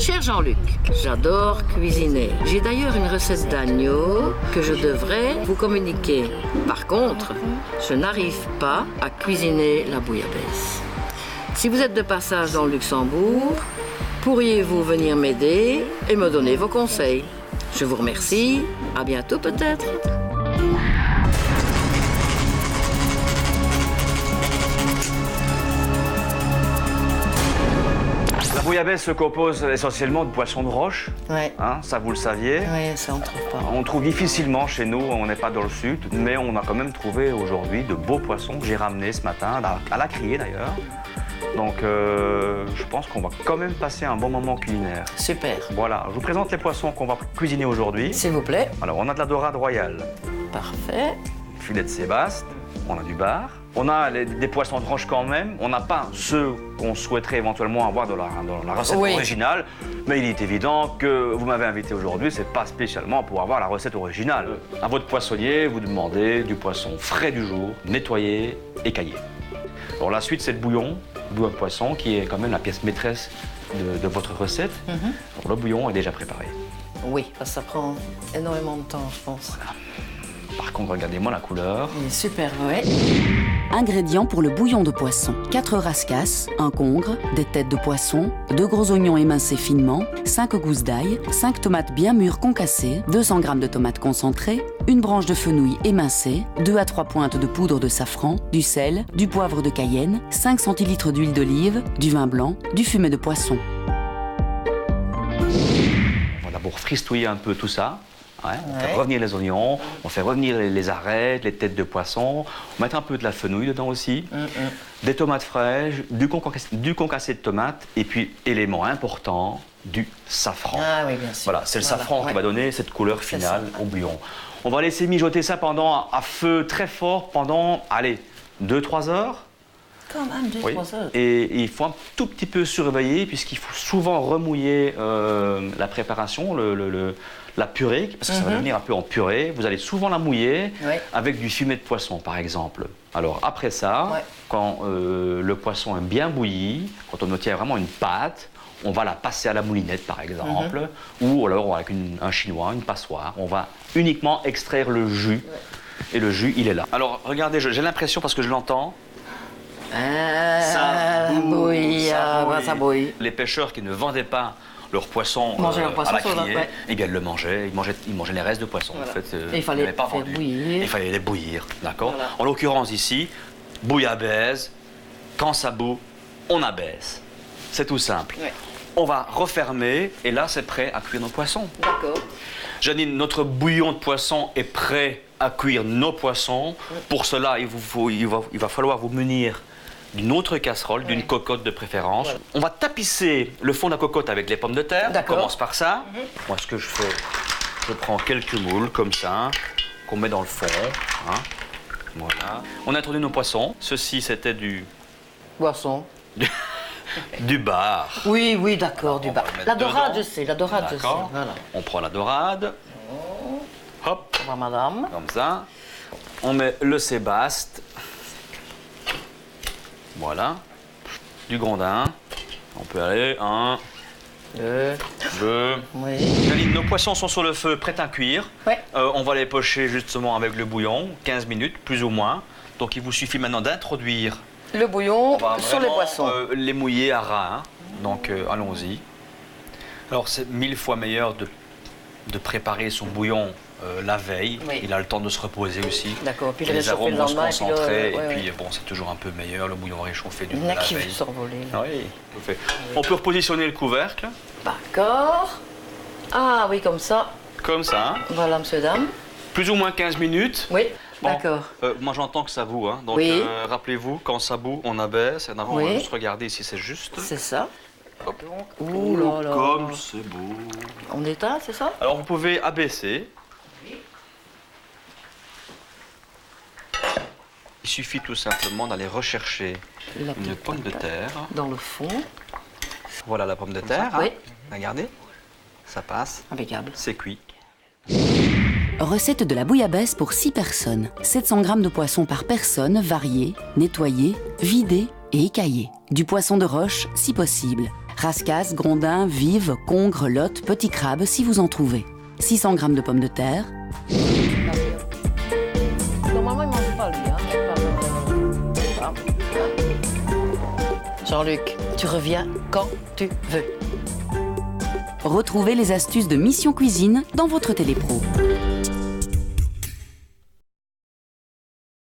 Cher Jean-Luc, j'adore cuisiner. J'ai d'ailleurs une recette d'agneau que je devrais vous communiquer. Par contre, je n'arrive pas à cuisiner la bouillabaisse. Si vous êtes de passage dans le Luxembourg, pourriez-vous venir m'aider et me donner vos conseils? Je vous remercie. À bientôt peut-être. La bouillabaisse se compose essentiellement de poissons de roche. Ouais. Hein, ça, vous le saviez. Oui, ça on trouve pas. On trouve difficilement chez nous, on n'est pas dans le sud, mais on a quand même trouvé aujourd'hui de beaux poissons que j'ai ramenés ce matin, à la criée d'ailleurs. Donc je pense qu'on va quand même passer un bon moment culinaire. Super. Voilà, je vous présente les poissons qu'on va cuisiner aujourd'hui. S'il vous plaît. Alors on a de la dorade royale, Parfait. filet de sébaste, on a du bar. On a des poissons de roche quand même. On n'a pas ceux qu'on souhaiterait éventuellement avoir dans la recette originale. Mais il est évident que vous m'avez invité aujourd'hui, c'est pas spécialement pour avoir la recette originale. À votre poissonnier, vous demandez du poisson frais du jour, nettoyé, écaillé. Alors la suite, c'est le bouillon de poisson qui est quand même la pièce maîtresse de votre recette. Alors, le bouillon est déjà préparé. Oui, parce que ça prend énormément de temps, je pense. Voilà. Par contre, regardez-moi la couleur. Il est super, ouais. Ingrédients pour le bouillon de poisson. 4 rascasses, un congre, des têtes de poisson, 2 gros oignons émincés finement, 5 gousses d'ail, 5 tomates bien mûres concassées, 200 g de tomates concentrées, une branche de fenouil émincée, 2 à 3 pointes de poudre de safran, du sel, du poivre de Cayenne, 5 centilitres d'huile d'olive, du vin blanc, du fumet de poisson. On va d'abord fristouiller un peu tout ça. Ouais, on fait revenir les oignons, on fait revenir les arêtes, les têtes de poisson, on met un peu de la fenouil dedans aussi, des tomates fraîches, du concassé de tomates et puis, élément important, du safran. Ah oui, bien sûr. Voilà, c'est le safran qui va donner cette couleur finale au bouillon. On va laisser mijoter ça à feu très fort pendant, allez, 2-3 heures. Quand même, 2-3 heures. Et il faut un tout petit peu surveiller puisqu'il faut souvent remouiller la préparation, la purée, parce que ça va devenir un peu en purée. Vous allez souvent la mouiller avec du fumet de poisson, par exemple. Alors après ça, quand le poisson est bien bouilli, quand on obtient vraiment une pâte, on va la passer à la moulinette, par exemple, ou alors avec un chinois, une passoire. On va uniquement extraire le jus. Et le jus, il est là. Alors regardez, j'ai l'impression, parce que je l'entends, ça bouille. Les pêcheurs qui ne vendaient pas leur poisson, à la criée, eh bien, ils le mangeaient. Ils mangeaient les restes de poisson. En fait, il fallait les bouillir. Il fallait les bouillir, d'accord. En l'occurrence ici, bouillabaisse, quand ça bout, on abaisse. C'est tout simple. On va refermer et là, c'est prêt à cuire nos poissons. D'accord. Janine, notre bouillon de poisson est prêt à cuire nos poissons. Pour cela, il va falloir vous munir d'une autre casserole, d'une cocotte de préférence. On va tapisser le fond de la cocotte avec les pommes de terre. On commence par ça. Moi, ce que je fais, je prends quelques moules comme ça, qu'on met dans le fond. Hein. Voilà. On introduit nos poissons. Ceci, c'était du... Boisson. Du bar. Oui, oui, d'accord, du bar. La dorade, je sais, la dorade, je sais. Voilà. On prend la dorade. Hop. Au revoir, madame. Comme ça. On met le sébaste. Voilà. Du grondin. On peut aller 1, 2. Oui. Janine, nos poissons sont sur le feu, prêts à cuire. On va les pocher justement avec le bouillon, 15 minutes, plus ou moins. Donc il vous suffit maintenant d'introduire le bouillon sur les poissons. Les mouiller à ras. Hein. Donc allons-y. Alors c'est 1000 fois meilleur de préparer son bouillon la veille. Il a le temps de se reposer aussi. D'accord. Puis les arômes vont se concentrer. Et puis bon, c'est toujours un peu meilleur le bouillon réchauffé du la qui veille. veut s'envoler. Oui. On peut repositionner le couvercle. D'accord. Ah oui, comme ça. Comme ça. Voilà, monsieur, dame. Plus ou moins 15 minutes. Oui. Bon, d'accord. Moi, j'entends que ça bout. Hein. Donc, rappelez-vous, quand ça bout, on abaisse. Et avant, on va juste regarder si c'est juste. C'est ça. Hop. Ouh là là. Comme c'est beau. On éteint, c'est ça? Alors, vous pouvez abaisser. Il suffit tout simplement d'aller rechercher une pomme de terre. Dans le fond. Voilà la pomme de terre. Oui. Hein. Regardez. Ça passe. Impeccable. C'est cuit. Recette de la bouillabaisse pour 6 personnes. 700 g de poisson par personne, varié, nettoyé, vidé et écaillé. Du poisson de roche, si possible. Rascasse, grondins, vives, congres, lottes, petits crabes si vous en trouvez. 600 g de pommes de terre. Normalement, il ne mange pas, lui. Jean-Luc, tu reviens quand tu veux. Retrouvez les astuces de Mission Cuisine dans votre télépro.